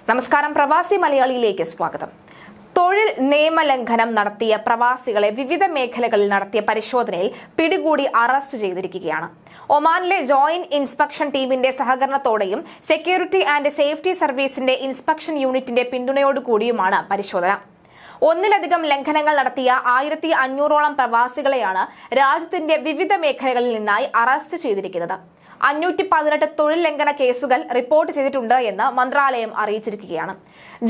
നമസ്കാരം, പ്രവാസി മലയാളിയിലേക്ക് സ്വാഗതം. തൊഴിൽ നിയമലംഘനം നടത്തിയ പ്രവാസികളെ വിവിധ മേഖലകളിൽ നടത്തിയ പരിശോധനയിൽ പിടികൂടി അറസ്റ്റ് ചെയ്തിരിക്കുകയാണ്. ഒമാനിലെ ജോയിന്റ് ഇൻസ്പെക്ഷൻ ടീമിന്റെ സഹകരണത്തോടെയും സെക്യൂരിറ്റി ആൻഡ് സേഫ്റ്റി സർവീസിന്റെ ഇൻസ്പെക്ഷൻ യൂണിറ്റിന്റെ പിന്തുണയോടുകൂടിയുമാണ് പരിശോധന. ഒന്നിലധികം ലംഘനങ്ങൾ നടത്തിയ 1500ഓളം പ്രവാസികളെയാണ് രാജ്യത്തിന്റെ വിവിധ മേഖലകളിൽ നിന്നായി അറസ്റ്റ് ചെയ്തിരിക്കുന്നത്. 518 തൊഴിൽ ലംഘന കേസുകൾ റിപ്പോർട്ട് ചെയ്തിട്ടുണ്ട് എന്ന് മന്ത്രാലയം അറിയിച്ചിരിക്കുകയാണ്.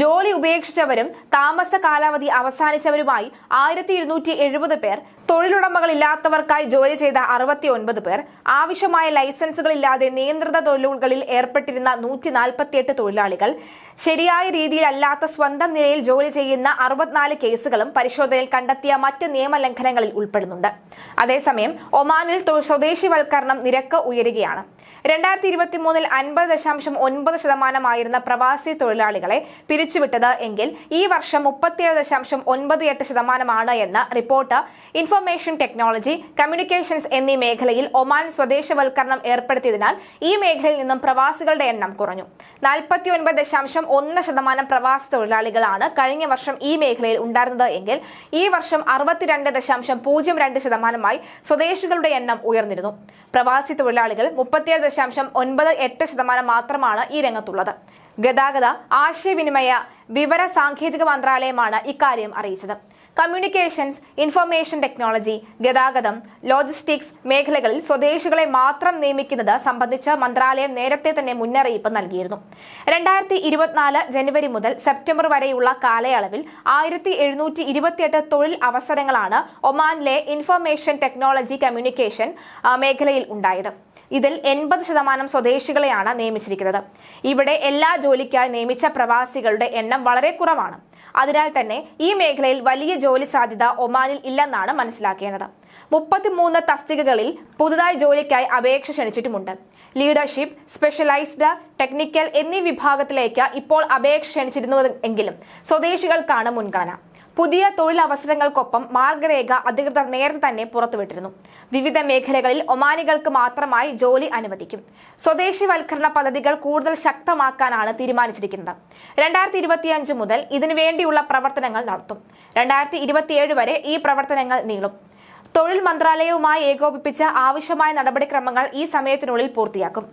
ജോലി ഉപേക്ഷിച്ചവരും താമസ കാലാവധി അവസാനിച്ചവരുമായി 1270 പേർ, തൊഴിലുടമകളില്ലാത്തവർക്കായി ജോലി ചെയ്ത 69 പേർ, ആവശ്യമായ ലൈസൻസുകളില്ലാതെ നിയന്ത്രിത തൊഴിലുകളിൽ ഏർപ്പെട്ടിരുന്ന 148 തൊഴിലാളികൾ, ശരിയായ രീതിയിലല്ലാത്ത സ്വന്തം നിലയിൽ ജോലി ചെയ്യുന്ന 64 കേസുകളും പരിശോധനയിൽ കണ്ടെത്തിയ മറ്റ് നിയമലംഘനങ്ങളിൽ ഉൾപ്പെടുന്നുണ്ട്. അതേസമയം ഒമാനിൽ സ്വദേശിവൽക്കരണം നിരക്ക് ഉയരുകയാണ്. 2023 50.9% പ്രവാസി തൊഴിലാളികളെ പിരിച്ചുവിട്ടത് എങ്കിൽ ഈ വർഷം 37.98% എന്ന് റിപ്പോർട്ട്. ഇൻഫർമേഷൻ ടെക്നോളജി, കമ്മ്യൂണിക്കേഷൻസ് എന്നീ മേഖലയിൽ ഒമാൻ സ്വദേശവൽക്കരണം ഏർപ്പെടുത്തിയതിനാൽ ഈ മേഖലയിൽ നിന്നും പ്രവാസികളുടെ എണ്ണം കുറഞ്ഞു. 49.1% പ്രവാസി തൊഴിലാളികളാണ് കഴിഞ്ഞ വർഷം ഈ മേഖലയിൽ ഉണ്ടായിരുന്നത് എങ്കിൽ ഈ വർഷം 62.02% സ്വദേശികളുടെ എണ്ണം ഉയർന്നിരുന്നു. പ്രവാസി തൊഴിലാളികൾ 37.98% മാത്രമാണ് ഈ രംഗത്തുള്ളത്. ഗതാഗത, ആശയവിനിമയ, വിവര സാങ്കേതിക മന്ത്രാലയമാണ് ഇക്കാര്യം അറിയിച്ചത്. കമ്മ്യൂണിക്കേഷൻസ്, ഇൻഫർമേഷൻ ടെക്നോളജി, ഗതാഗതം, ലോജിസ്റ്റിക്സ് മേഖലകളിൽ സ്വദേശികളെ മാത്രം നിയമിക്കുന്നത് സംബന്ധിച്ച് മന്ത്രാലയം നേരത്തെ തന്നെ മുന്നറിയിപ്പ് നൽകിയിരുന്നു. 2024 ജനുവരി മുതൽ സെപ്റ്റംബർ വരെയുള്ള കാലയളവിൽ 1728 തൊഴിൽ അവസരങ്ങളാണ് ഒമാനിലെ ഇൻഫർമേഷൻ ടെക്നോളജി കമ്മ്യൂണിക്കേഷൻ മേഖലയിൽ ഉണ്ടായത്. ഇതിൽ 80% സ്വദേശികളെയാണ് നിയമിച്ചിരിക്കുന്നത്. ഇവിടെ എല്ലാ ജോലിക്കായി നിയമിച്ച പ്രവാസികളുടെ എണ്ണം വളരെ കുറവാണ്. അതിനാൽ തന്നെ ഈ മേഖലയിൽ വലിയ ജോലി സാധ്യത ഒമാനിൽ ഇല്ലെന്നാണ് മനസ്സിലാക്കേണ്ടത്. 33 തസ്തികകളിൽ പുതുതായി ജോലിക്കായി അപേക്ഷ ക്ഷണിച്ചിട്ടുമുണ്ട്. ലീഡർഷിപ്പ്, സ്പെഷ്യലൈസ്ഡ്, ടെക്നിക്കൽ എന്നീ വിഭാഗത്തിലേക്ക് ഇപ്പോൾ അപേക്ഷ ക്ഷണിച്ചിരുന്നുവെങ്കിലും സ്വദേശികൾക്കാണ് മുൻഗണന. പുതിയ തൊഴിലവസരങ്ങൾക്കൊപ്പം മാർഗരേഖ അധികൃതർ നേരത്തെ തന്നെ പുറത്തുവിട്ടിരുന്നു. വിവിധ മേഖലകളിൽ ഒമാനികൾക്ക് മാത്രമായി ജോലി അനുവദിക്കും. സ്വദേശിവൽക്കരണ പദ്ധതികൾ കൂടുതൽ ശക്തമാക്കാനാണ് തീരുമാനിച്ചിരിക്കുന്നത്. 2025 മുതൽ ഇതിനുവേണ്ടിയുള്ള പ്രവർത്തനങ്ങൾ നടത്തും. 2027 വരെ ഈ പ്രവർത്തനങ്ങൾ നീളും. തൊഴിൽ മന്ത്രാലയവുമായി ഏകോപിപ്പിച്ച് ആവശ്യമായ നടപടിക്രമങ്ങൾ ഈ സമയത്തിനുള്ളിൽ പൂർത്തിയാക്കും.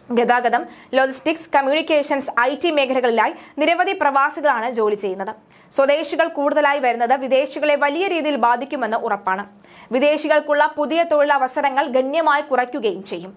ഗതാഗതം, ലോജിസ്റ്റിക്സ്, കമ്മ്യൂണിക്കേഷൻസ്, IT മേഖലകളിലായി നിരവധി പ്രവാസികളാണ് ജോലി ചെയ്യുന്നത്. സ്വദേശികൾ കൂടുതലായി വരുന്നത് വിദേശികളെ വലിയ രീതിയിൽ ബാധിക്കുമെന്ന് ഉറപ്പാണ്. വിദേശികൾക്കുള്ള പുതിയ തൊഴിലവസരങ്ങൾ ഗണ്യമായി കുറയ്ക്കുകയും ചെയ്യും.